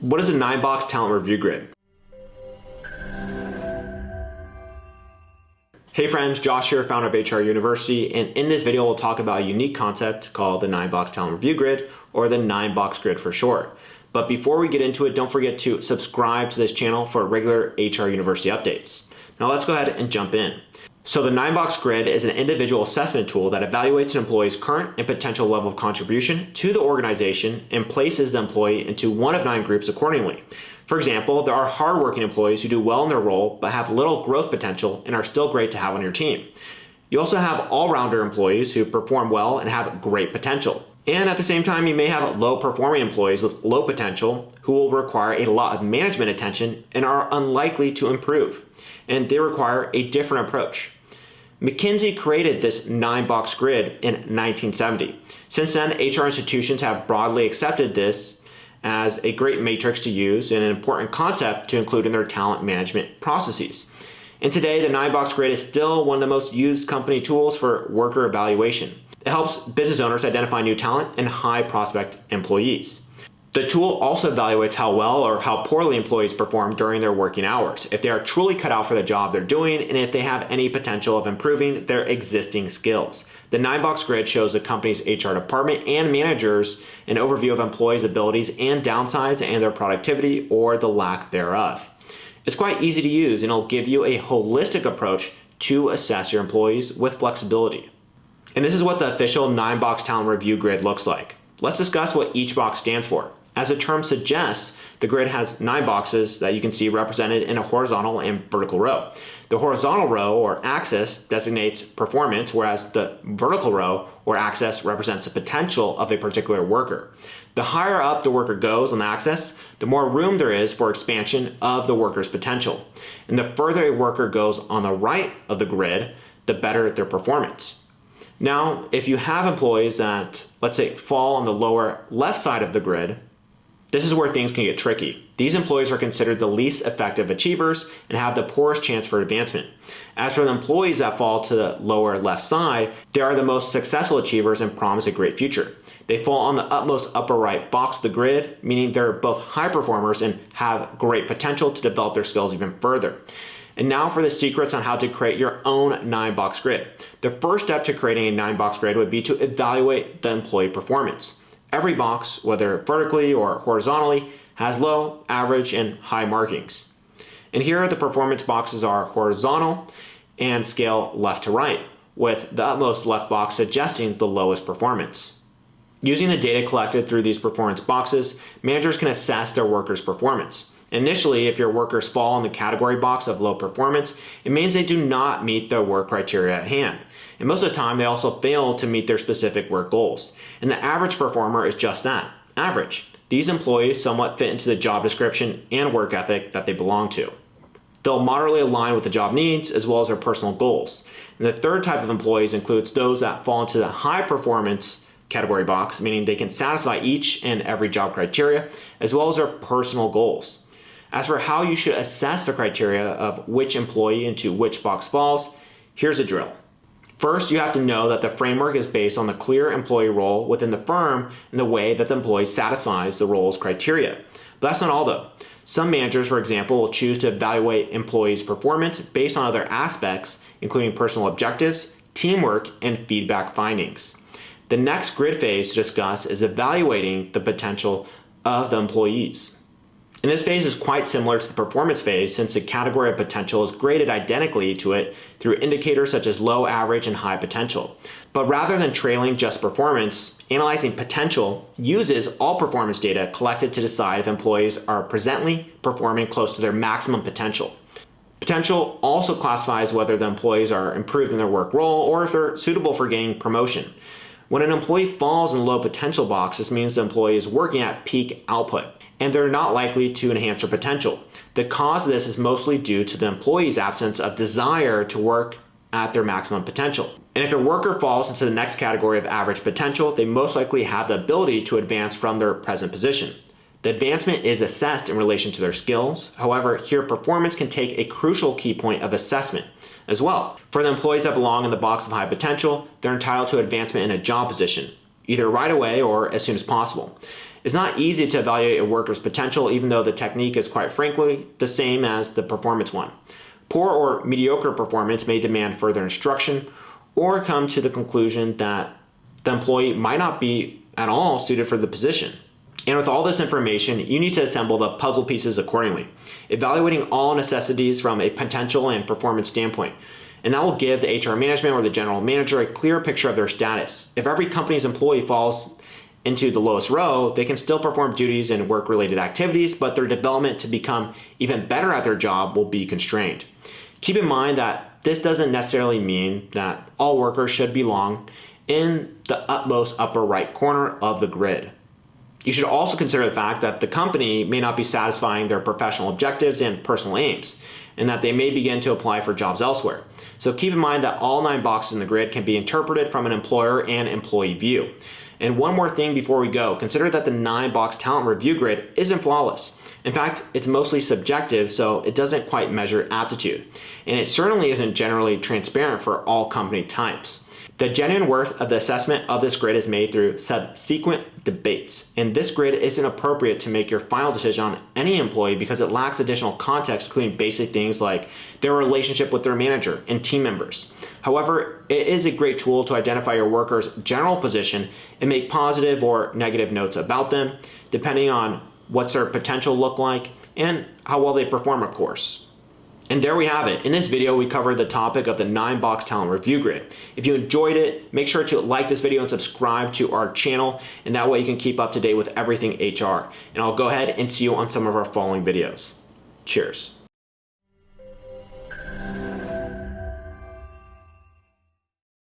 What is a 9-box talent review grid? Hey friends, Josh here, founder of HR University, and in this video we'll talk about a unique concept called the 9-box talent review grid, or the 9-box grid for short. But before we get into it, don't forget to subscribe to this channel for regular HR University updates. Now let's go ahead and jump in. So the 9-box grid is an individual assessment tool that evaluates an employee's current and potential level of contribution to the organization and places the employee into one of 9 groups accordingly. For example, there are hardworking employees who do well in their role but have little growth potential and are still great to have on your team. You also have all-rounder employees who perform well and have great potential. And at the same time, you may have low-performing employees with low potential who will require a lot of management attention and are unlikely to improve. And they require a different approach. McKinsey created this 9-box grid in 1970. Since then, HR institutions have broadly accepted this as a great matrix to use and an important concept to include in their talent management processes. And today, the 9-box grid is still one of the most used company tools for worker evaluation. It helps business owners identify new talent and high prospect employees. The tool also evaluates how well or how poorly employees perform during their working hours, if they are truly cut out for the job they're doing, and if they have any potential of improving their existing skills. The 9-box grid shows the company's HR department and managers an overview of employees' abilities and downsides and their productivity or the lack thereof. It's quite easy to use and it'll give you a holistic approach to assess your employees with flexibility. And this is what the official 9-box talent review grid looks like. Let's discuss what each box stands for. As the term suggests, the grid has 9 boxes that you can see represented in a horizontal and vertical row. The horizontal row or axis designates performance, whereas the vertical row or axis represents the potential of a particular worker. The higher up the worker goes on the axis, the more room there is for expansion of the worker's potential. And the further a worker goes on the right of the grid, the better their performance. Now, if you have employees that, let's say, fall on the lower left side of the grid, this is where things can get tricky. These employees are considered the least effective achievers and have the poorest chance for advancement. As for the employees that fall to the lower left side, they are the most successful achievers and promise a great future. They fall on the utmost upper right box of the grid, meaning they're both high performers and have great potential to develop their skills even further. And now for the secrets on how to create your own 9-box grid. The first step to creating a 9-box grid would be to evaluate the employee performance. Every box, whether vertically or horizontally, has low, average, and high markings. And here the performance boxes are horizontal and scale left to right, with the utmost left box suggesting the lowest performance. Using the data collected through these performance boxes, managers can assess their workers' performance. Initially, if your workers fall in the category box of low performance, it means they do not meet the work criteria at hand. And most of the time, they also fail to meet their specific work goals. And the average performer is just that, average. These employees somewhat fit into the job description and work ethic that they belong to. They'll moderately align with the job needs as well as their personal goals. And the third type of employees includes those that fall into the high performance category box, meaning they can satisfy each and every job criteria as well as their personal goals. As for how you should assess the criteria of which employee into which box falls, here's the drill. First, you have to know that the framework is based on the clear employee role within the firm and the way that the employee satisfies the role's criteria. But that's not all though. Some managers, for example, will choose to evaluate employees' performance based on other aspects, including personal objectives, teamwork, and feedback findings. The next grid phase to discuss is evaluating the potential of the employees. And this phase is quite similar to the performance phase since the category of potential is graded identically to it through indicators such as low, average, and high potential. But rather than trailing just performance, analyzing potential uses all performance data collected to decide if employees are presently performing close to their maximum potential. Potential also classifies whether the employees are improved in their work role or if they're suitable for gaining promotion. When an employee falls in the low potential box, this means the employee is working at peak output, and they're not likely to enhance their potential. The cause of this is mostly due to the employee's absence of desire to work at their maximum potential. And if a worker falls into the next category of average potential, they most likely have the ability to advance from their present position. The advancement is assessed in relation to their skills. However, here performance can take a crucial key point of assessment as well. For the employees that belong in the box of high potential, they're entitled to advancement in a job position, either right away or as soon as possible. It's not easy to evaluate a worker's potential, even though the technique is quite frankly the same as the performance one. Poor or mediocre performance may demand further instruction or come to the conclusion that the employee might not be at all suited for the position. And with all this information, you need to assemble the puzzle pieces accordingly, evaluating all necessities from a potential and performance standpoint. And that will give the HR management or the general manager a clear picture of their status. If every company's employee falls into the lowest row, they can still perform duties and work-related activities, but their development to become even better at their job will be constrained. Keep in mind that this doesn't necessarily mean that all workers should belong in the utmost upper right corner of the grid. You should also consider the fact that the company may not be satisfying their professional objectives and personal aims, and that they may begin to apply for jobs elsewhere. So keep in mind that all 9 boxes in the grid can be interpreted from an employer and employee view. And one more thing before we go, consider that the 9-box talent review grid isn't flawless. In fact, it's mostly subjective, so it doesn't quite measure aptitude. And it certainly isn't generally transparent for all company types. The genuine worth of the assessment of this grid is made through subsequent debates, and this grid isn't appropriate to make your final decision on any employee because it lacks additional context, including basic things like their relationship with their manager and team members. However, it is a great tool to identify your worker's general position and make positive or negative notes about them, depending on what's their potential look like and how well they perform, of course. And there we have it. In this video, we covered the topic of the 9-box talent review grid. If you enjoyed it, make sure to like this video and subscribe to our channel, and that way you can keep up to date with everything HR. And I'll go ahead and see you on some of our following videos. Cheers.